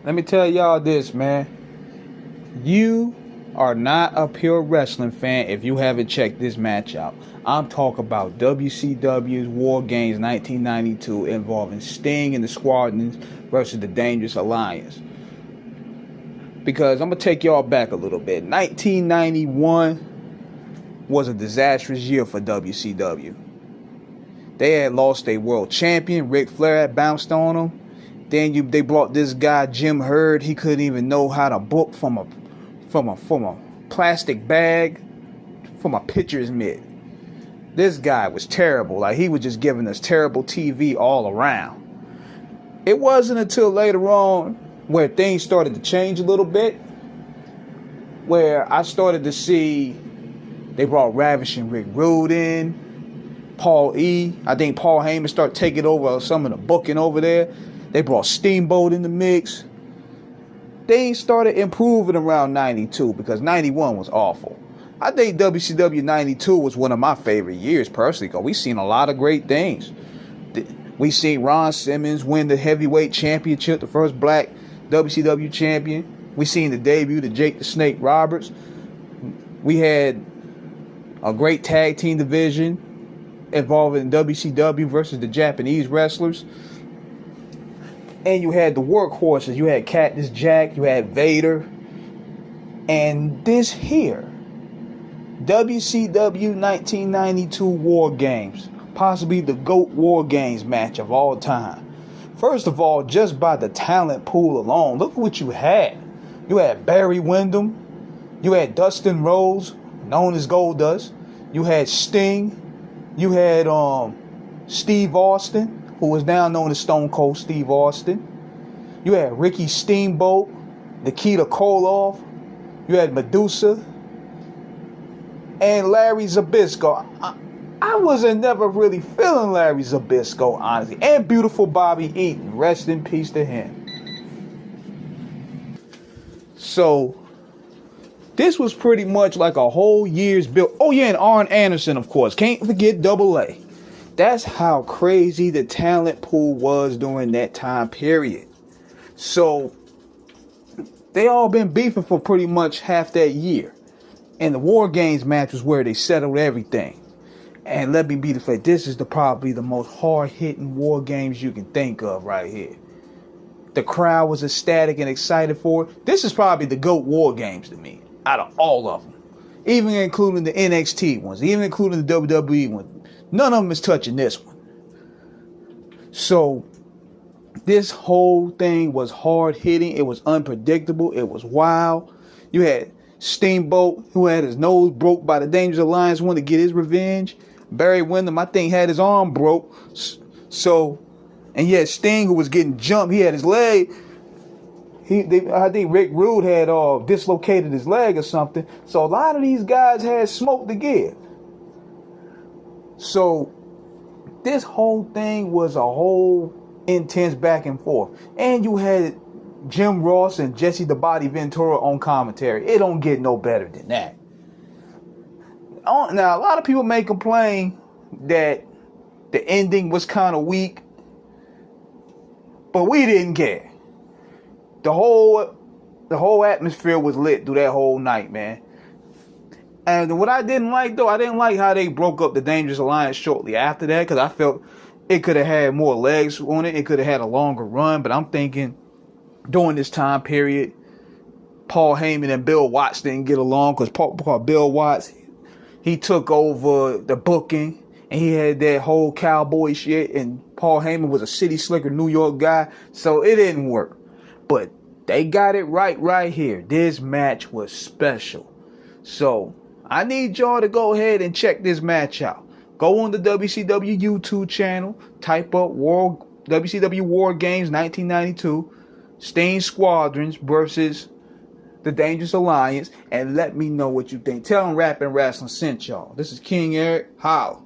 Let me tell y'all this, man. You are not a pure wrestling fan if you haven't checked this match out. I'm talking about WCW's Wargames 1992 involving Sting and the Squadons versus the Dangerous Alliance. Because I'm going to take y'all back a little bit. 1991 was a disastrous year for WCW. They had lost their world champion. Ric Flair had bounced on them. Then they brought this guy, Jim Herd. He couldn't even know how to book from a plastic bag from a pitcher's mitt. This guy was terrible. Like, he was just giving us terrible TV all around. It wasn't until later on where things started to change a little bit, where I started to see they brought Ravishing Rick Rude in, Paul E. I think Paul Heyman started taking over some of the booking over there. They brought Steamboat in the mix. Things started improving around 92 because 91 was awful. I think WCW 92 was one of my favorite years personally because we seen a lot of great things. We seen Ron Simmons win the heavyweight championship, the first black WCW champion. We seen the debut of Jake the Snake Roberts. We had a great tag team division involving WCW versus the Japanese wrestlers. And you had the workhorses. You had Cactus Jack. You had Vader. And this here, WCW 1992 War Games, possibly the GOAT War Games match of all time. First of all, just by the talent pool alone, look what you had. You had Barry Windham. You had Dustin Rhodes, known as Goldust. You had Sting. You had Steve Austin, who is now known as Stone Cold Steve Austin. You had Ricky Steamboat, Nikita Koloff. You had Medusa. And Larry Zbyszko. I wasn't never really feeling Larry Zbyszko, honestly. And beautiful Bobby Eaton. Rest in peace to him. So, this was pretty much like a whole year's build. Oh yeah, and Arn Anderson, of course. Can't forget Double A. That's how crazy the talent pool was during that time period. So, they all been beefing for pretty much half that year. And the War Games match was where they settled everything. And let me be the fact, this is probably the most hard-hitting War Games you can think of right here. The crowd was ecstatic and excited for it. This is probably the GOAT War Games to me, out of all of them. Even including the NXT ones, even including the WWE ones. None of them is touching this one. So, this whole thing was hard-hitting. It was unpredictable. It was wild. You had Steamboat, who had his nose broke by the Dangerous Alliance, wanted to get his revenge. Barry Windham, I think, had his arm broke. So, and you had Sting, who was getting jumped. He had his leg. I think Rick Rude had dislocated his leg or something. So, a lot of these guys had smoke to give. So, this whole thing was a whole intense back and forth. And you had Jim Ross and Jesse the Body Ventura on commentary. It don't get no better than that. Now, a lot of people may complain that the ending was kind of weak, but we didn't care. The whole atmosphere was lit through that whole night, man. And what I didn't like, though, I didn't like how they broke up the Dangerous Alliance shortly after that, because I felt it could have had more legs on it. It could have had a longer run, but I'm thinking during this time period, Paul Heyman and Bill Watts didn't get along because Bill Watts, he took over the booking and he had that whole cowboy shit, and Paul Heyman was a city slicker New York guy, so it didn't work. But they got it right here. This match was special. So I need y'all to go ahead and check this match out. Go on the WCW YouTube channel, type up WCW War Games 1992, Sting Squadrons versus the Dangerous Alliance, and let me know what you think. Tell them Rappin' Wrestling sent y'all. This is King Eric. Holla.